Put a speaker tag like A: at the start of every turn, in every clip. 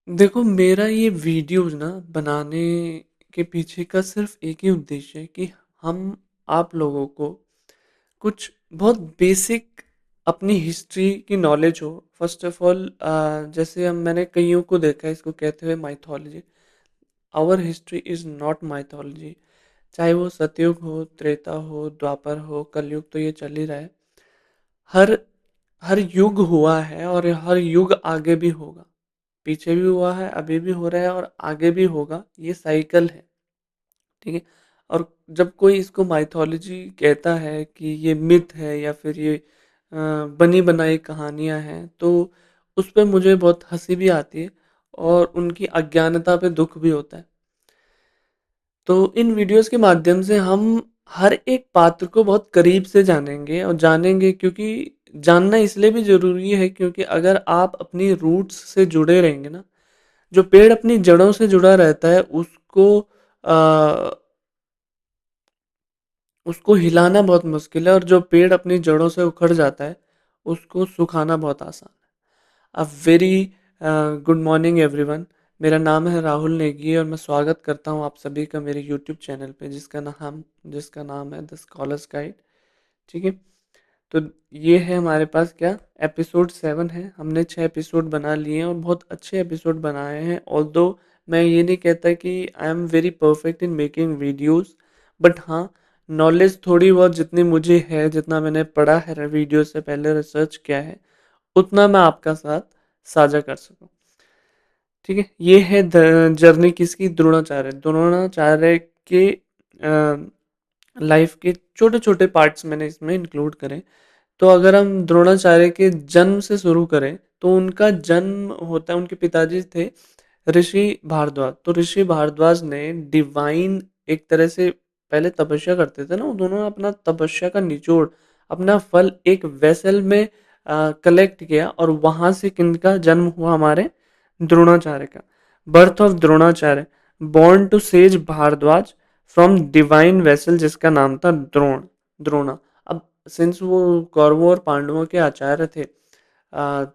A: देखो, मेरा ये वीडियोज़ ना बनाने के पीछे का सिर्फ़ एक ही उद्देश्य है कि हम आप लोगों को कुछ बहुत बेसिक अपनी हिस्ट्री की नॉलेज हो। फ़र्स्ट ऑफ़ ऑल जैसे हम मैंने कइयों को देखा है इसको कहते हुए mythology. Our history is not mythology. चाहे वो सतयुग हो, त्रेता हो, द्वापर हो, कलयुग तो ये चल ही रहा है। हर हर युग हुआ है और हर युग आगे भी होगा। पीछे भी हुआ है, अभी भी हो रहा है और आगे भी होगा, ये साइकिल है, ठीक है? और जब कोई इसको माइथोलॉजी कहता है कि ये मिथ है या फिर ये बनी-बनाई कहानियाँ हैं, तो उस पे मुझे बहुत हँसी भी आती है और उनकी अज्ञानता पे दुःख भी होता है। तो इन वीडियोज़ के माध्यम से हम हर एक पात्र को बहुत करीब से जानेंगे और जानेंगे क्योंकि जानना इसलिए भी ज़रूरी है क्योंकि अगर आप अपनी रूट्स से जुड़े रहेंगे ना, जो पेड़ अपनी जड़ों से जुड़ा रहता है उसको हिलाना बहुत मुश्किल है और जो पेड़ अपनी जड़ों से उखड़ जाता है, उसको सुखाना बहुत आसान है। A very good morning everyone. मेरा नाम है राहुल नेगी और मैं स्वागत करता हूँ आप सभी का मेरे यूट्यूब चैनल पे जिसका नाम है द स्कॉलर्स गाइड। ठीक है? तो ये है हमारे पास क्या एपिसोड 7 है। हमने 6 एपिसोड बना लिए हैं और बहुत अच्छे एपिसोड बनाए हैं। ऑल्दो मैं ये नहीं कहता कि I am very perfect in making videos, but हाँ, नॉलेज थोड़ी बहुत जितनी मुझे है, जितना मैंने पढ़ा है वीडियो से पहले रिसर्च किया है, उतना मैं आपका साथ साझा कर सकूँ। ठीक है? ये है द जर्नी किसकी? द्रोणाचार्य। द्रोणाचार्य के लाइफ के छोटे-छोटे पार्ट्स मैंने इसमें इंक्लूड करे। तो अगर हम द्रोणाचार्य के जन्म से शुरू करें, तो उनका जन्म होता है उनके पिताजी थे ऋषि भारद्वाज। तो ऋषि भारद्वाज ने डिवाइन एक तरह से पहले तपस्या करते थे ना, वो दोनों अपना तपस्या का निचोड़, अपना फल एक वेसल में कलेक्ट किया और वहाँ से किनका जन्म हुआ हमारे द्रोणाचार्य का। Birth of Dronacharya, born to sage Bharadwaj from divine vessel जिसका नाम था द्रोणा। अब सिंस वो कौरवों और पांडवों के आचार्य थे,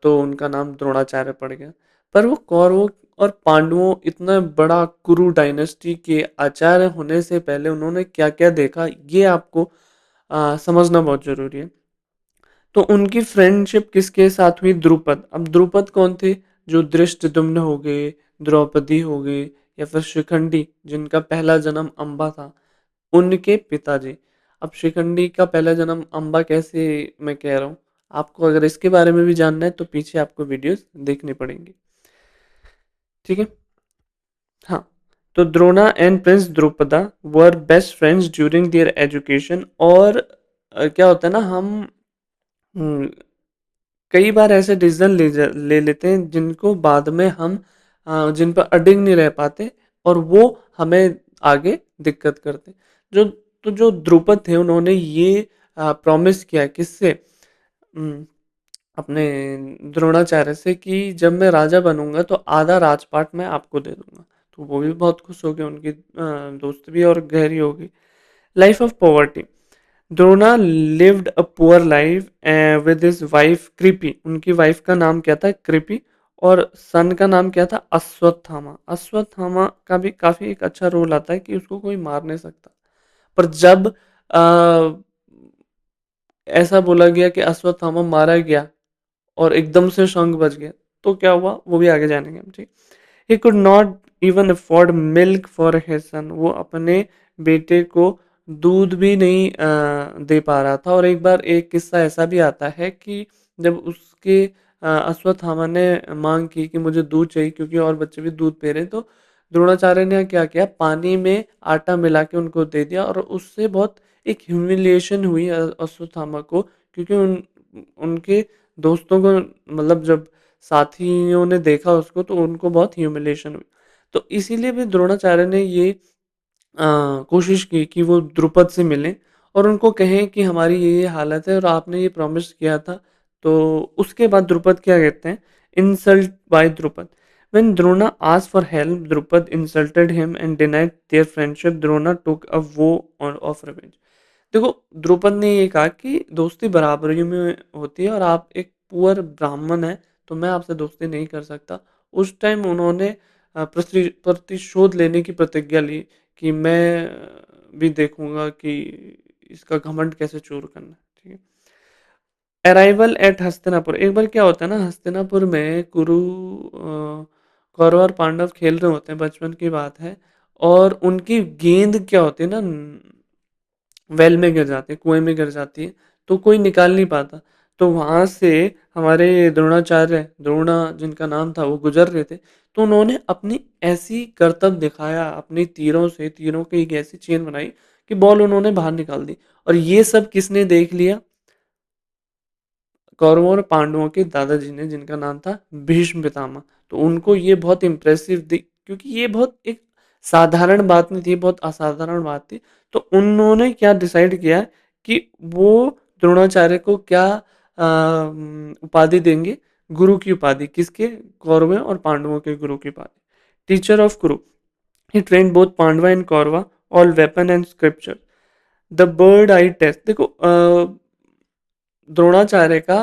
A: तो उनका नाम द्रोणाचार्य पड़ गया। पर वो कौरवों और पांडवों इतना बड़ा कुरु डायनेस्टी के आचार्य होने से पहले उन्होंने क्या-क्या देखा ये आपको समझना बहुत ज़रूरी है। तो उनकी फ्रेंडशिप किसके साथ हुई? द्रुपद। अब द्रुपद कौन थे? जो धृष्टद्युम्न हो गए, द्रौपदी हो गए या फिर शिखंडी जिनका पहला जन्म अम्बा था, उनके पिताजी। अब शिखंडी का पहला जन्म अम्बा कैसे मैं कह रहा हूँ, आपको अगर इसके बारे में भी जानना है तो पीछे आपको वीडियोज़ देखनी पड़ेंगी। ठीक है? हाँ। तो Drona and Prince Drupada were best friends during their education और क्या होता है ना हम हुँ, कई बार ऐसे डिसीज़न ले लेते हैं जिनको बाद में हम जिन पर अडिग नहीं रह पाते और वो हमें आगे दिक्कत करते। जो जो द्रुपद थे उन्होंने ये प्रॉमिस किया किससे? उम, अपने द्रोणाचार्य से कि जब मैं राजा बनूँगा तो आधा राजपाट मैं आपको दे दूँगा। तो वो भी बहुत खुश हो गए, उनकी दोस्ती भी और गहरी हो गई। Life of poverty, Drona lived a poor life with his wife Kripi. उनकी वाइफ का नाम क्या था? कृपि। और सन का नाम क्या था? अश्वत्थामा। अश्वत्थामा का भी काफ़ी एक अच्छा रोल आता है कि उसको कोई मार नहीं सकता। पर जब ऐसा बोला गया कि अश्वत्थामा मारा गया और एकदम से शंख बज गया, तो क्या हुआ? वो भी आगे जानेंगे हम, ठीक। He could not even afford milk for his son. वो अपने बेटे को दूध भी नहीं दे पा रहा था और एक बार एक किस्सा ऐसा भी आता है कि जब उसके अश्वत्थामा ने मांग की कि मुझे दूध चाहिए क्योंकि और बच्चे भी दूध पी रहे हैं, तो द्रोणाचार्य ने क्या किया, पानी में आटा मिला के उनको दे दिया और उससे बहुत एक ह्यूमिलिएशन हुई अश्वत्थामा को क्योंकि उनके दोस्तों को मतलब जब साथियों ने देखा उसको तो उनको बहुत ह्यूमिलिएशन हुई। तो इसीलिए भी द्रोणाचार्य ने ये कोशिश की कि वो द्रुपद से मिलें और उनको कहें कि हमारी ये हालत है और आपने ये प्रॉमिस किया था। तो उसके बाद द्रुपद क्या कहते हैं? Insult by Drupad. When Drona asked for help, Drupad insulted him and denied their friendship. Drona took a वो ऑफ रिवेंज। देखो, द्रुपद ने ये कहा कि दोस्ती बराबरी में होती है और आप एक पुअर ब्राह्मण हैं, तो मैं आपसे दोस्ती नहीं कर सकता। उस टाइम उन्होंने प्रतिशोध लेने की प्रतिज्ञा ली कि मैं भी देखूंगा कि इसका घमंड कैसे चूर करना है, ठीक है। अराइवल एट हस्तिनापुर, एक बार क्या होता है ना, हस्तिनापुर में कौरव और पांडव खेल रहे होते हैं, बचपन की बात है। और उनकी गेंद क्या होती है ना, वेल में गिर जाती है, कुएं में गिर जाती है, तो कोई निकाल नहीं पाता। तो वहां से हमारे द्रोणाचार्य, द्रोणा जिनका नाम था, वो गुजर रहे थे। तो उन्होंने अपनी ऐसी करतब दिखाया, अपनी तीरों से, तीरों की एक ऐसी चेन बनाई कि बॉल उन्होंने बाहर निकाल दी। और ये सब किसने देख लिया? कौरवों और पांडवों के दादाजी ने, जिनका नाम था भीष्म पितामह। तो उनको ये बहुत इम्प्रेसिव दिख, क्योंकि ये बहुत एक साधारण बात नहीं थी, बहुत असाधारण बात थी। तो उन्होंने क्या डिसाइड किया कि वो द्रोणाचार्य को क्या उपाधि देंगे? गुरु की उपाधि। किसके? कौरवों और पांडवों के गुरु की उपाधि, teacher of guru. He train both Pandava and Kaurava all weapon and scripture. The bird eye test, देखो द्रोणाचार्य का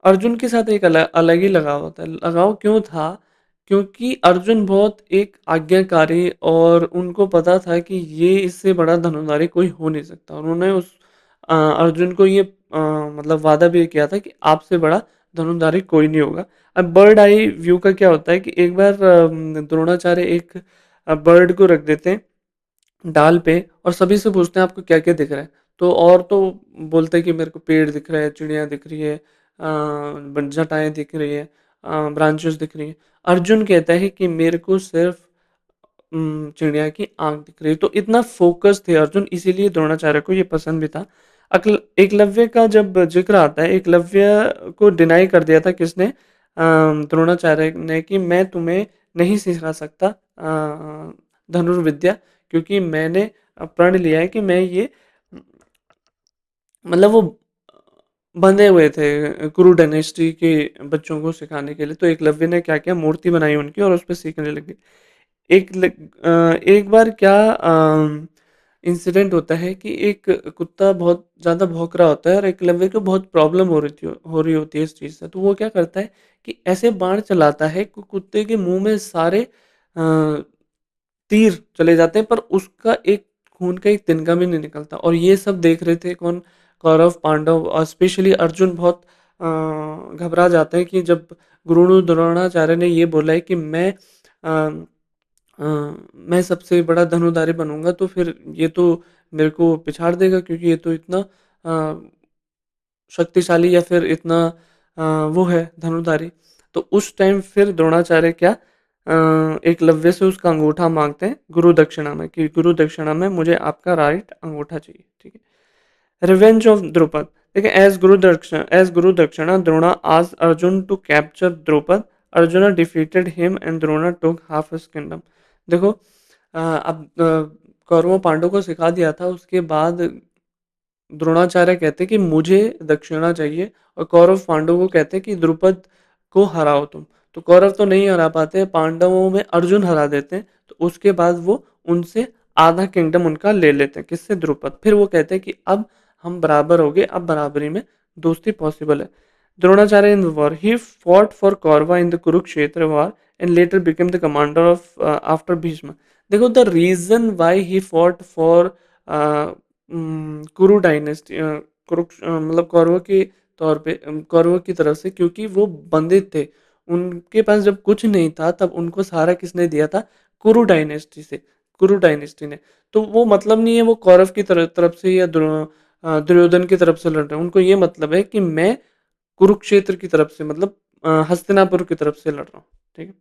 A: अर्जुन के साथ एक अलग ही लगाव होता है। लगाव क्यों था? क्योंकि अर्जुन बहुत एक आज्ञाकारी, और उनको पता था कि ये इससे बड़ा धनुर्धारी कोई हो नहीं सकता। उन्होंने उस अर्जुन को ये मतलब वादा भी किया था कि आपसे बड़ा धनुर्धारी कोई नहीं होगा। अब बर्ड आई व्यू का क्या होता है कि एक बार द्रोणाचार्य एक बर्ड को रख देते हैं डाल पे, और सभी से पूछते हैं आपको क्या क्या दिख रहा है। तो और तो बोलते हैं कि मेरे को पेड़ दिख रहा है, चिड़िया दिख रही है, जटाएं दिख रही है, ब्रांचेस दिख रही है। अर्जुन कहता है कि मेरे को सिर्फ चिड़िया की आंख दिख रही है। तो इतना फोकस थे अर्जुन, इसीलिए द्रोणाचार्य को ये पसंद भी था। एकलव्य का जब जिक्र आता है, एकलव्य को डिनाई कर दिया था किसने? द्रोणाचार्य ने, कि मैं तुम्हें नहीं सिखा सकता धनुर्विद्या, क्योंकि मैंने प्रण लिया है कि मैं ये, मतलब वो बंधे हुए थे कुरु डायनेस्टी के बच्चों को सिखाने के लिए। तो एकलव्य ने क्या किया, मूर्ति बनाई उनकी और उस पर सीखने लगे। एक बार क्या इंसिडेंट होता है कि एक कुत्ता बहुत ज़्यादा भौंक रहा होता है, और एकलव्य को बहुत प्रॉब्लम हो रही होती है इस चीज़ से। तो वो क्या करता है कि ऐसे बाण चलाता है कि कुत्ते के मुंह में सारे तीर चले जाते हैं, पर उसका एक खून का एक तिनका भी नहीं निकलता। और ये सब देख रहे थे कौन? कौरव, पांडव, और स्पेशली अर्जुन बहुत घबरा जाते हैं कि जब गुरु द्रोणाचार्य ने ये बोला है कि मैं सबसे बड़ा धनुधारी बनूंगा, तो फिर ये तो मेरे को पिछाड़ देगा, क्योंकि ये तो इतना शक्तिशाली, या फिर इतना वो है धनुधारी। तो उस टाइम फिर द्रोणाचार्य क्या एकलव्य से उसका अंगूठा मांगते हैं गुरु दक्षिणा में, कि गुरु दक्षिणा में मुझे आपका राइट अंगूठा चाहिए, ठीक है। रिवेंज ऑफ द्रुपद, देखिए एज गुरु दक्षिणा द्रोणा आज Arjun to capture Drupad. Arjuna defeated him and Drona took half his kingdom. देखो अब कौरवों पांडव को सिखा दिया था, उसके बाद द्रोणाचार्य कहते कि मुझे दक्षिणा चाहिए, और कौरव पांडवों को कहते कि द्रुपद को हराओ तुम। तो कौरव तो नहीं हरा पाते, पांडवों में अर्जुन हरा देते हैं। तो उसके बाद वो उनसे आधा किंगडम उनका ले लेते हैं, किससे? द्रुपद। फिर वो कहते हैं कि अब हम बराबर हो गए, अब बराबरी में दोस्ती पॉसिबल है। Dronacharya in war, he fought for Kaurava in the Kurukshetra war and later became the commander of after Bhishma. देखो the reason why he fought for Kuru dynasty, मतलब कौरवों के तौर पे, कौरवों की तरफ से, क्योंकि वो बंदित थे। उनके पास जब कुछ नहीं था, तब उनको सहारा किसने दिया था? कुरु डायनेस्टी से, कुरु डायनेस्टी ने। तो वो मतलब नहीं है वो कौरव की तरफ से या दुर्योधन की तरफ से लड़ रहे हैं। उनको ये मतलब है कि मैं कुरुक्षेत्र की तरफ से, मतलब हस्तिनापुर की तरफ से लड़ रहा हूँ, ठीक है।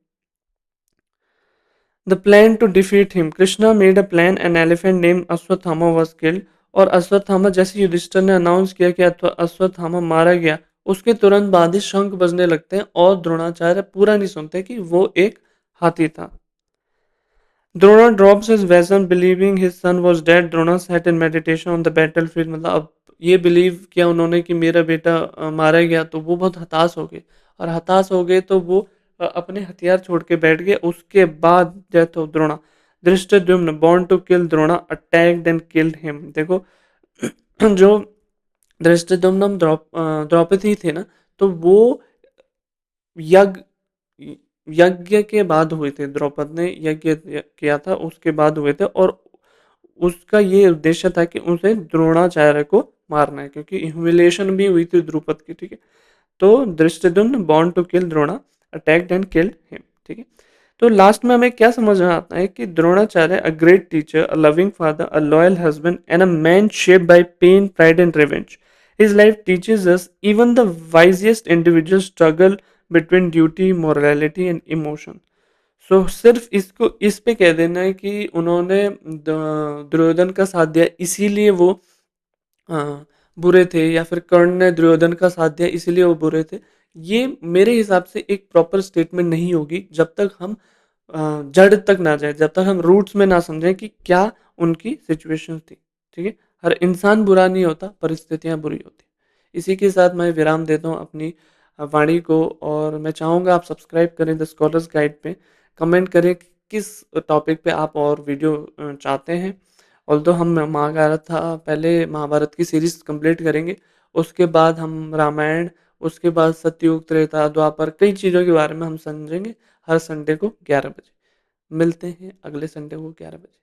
A: The plan to defeat him. Krishna made a plan. An elephant named Ashwatthama was killed. और अश्वत्थामा, जैसे युधिष्ठिर ने अनाउंस किया कि अश्वत्थामा मारा गया, उसके तुरंत बाद ही शंख बजने लगते हैं, और द्रोणाचार्य पूरा नहीं सुनते कि वो एक हाथी था। द्रोणा ड्रॉप्स हिज वेसन believing his son was dead. Drona sat in meditation on the battlefield, मतलब अब ये बिलीव किया उन्होंने कि मेरा बेटा मारा गया, तो वो बहुत हताश हो गए। और हताश हो गए तो वो अपने हथियार छोड़ के बैठ गए। उसके बाद death of Drona. Dhrishtadyumna born to kill Drona attacked and killed him. देखो जो धृष्टद्युम्न द्रौपदी थे ना, तो वो यज्ञ यज्ञ के बाद हुए थे, द्रौपद ने यज्ञ किया था उसके बाद हुए थे, और उसका ये उद्देश्य था कि उसे द्रोणाचार्य को मारना है, क्योंकि ह्यूमिलिएशन भी हुई थी द्रुपद की, ठीक है। तो धृष्टद्युम्न बॉन्ड to kill Drona, attacked and killed him, ठीक है। तो लास्ट में हमें क्या समझ में आता है कि Dronacharya a great teacher, a loving father, a loyal husband and a man shaped by pain, pride and revenge. His life teaches us even the wisest individuals struggle between duty, morality and emotion. सो सिर्फ इसको इस पे कह देना है कि उन्होंने दुर्योधन का साथ दिया इसीलिए वो बुरे थे, या फिर कर्ण ने दुर्योधन का साथ दिया इसीलिए वो बुरे थे, ये मेरे हिसाब से एक प्रॉपर स्टेटमेंट नहीं होगी जब तक हम जड़ तक ना जाए, जब तक हम रूट्स में ना समझें कि क्या उनकी सिचुएशन थी, ठीक है। हर इंसान बुरा नहीं होता, परिस्थितियां बुरी होती। इसी के साथ मैं विराम देता हूँ अपनी वाणी को, और मैं चाहूँगा आप सब्सक्राइब करें द स्कॉलर्स गाइड पे, कमेंट करें कि किस टॉपिक पे आप और वीडियो चाहते हैं। ऑल्दो हम महाभारत था, पहले महाभारत की सीरीज कंप्लीट करेंगे, उसके बाद हम रामायण, उसके बाद सतयुग, त्रेता, द्वापर, कई चीज़ों के बारे में हम समझेंगे। हर संडे को 11 बजे मिलते हैं, अगले संडे को 11 बजे।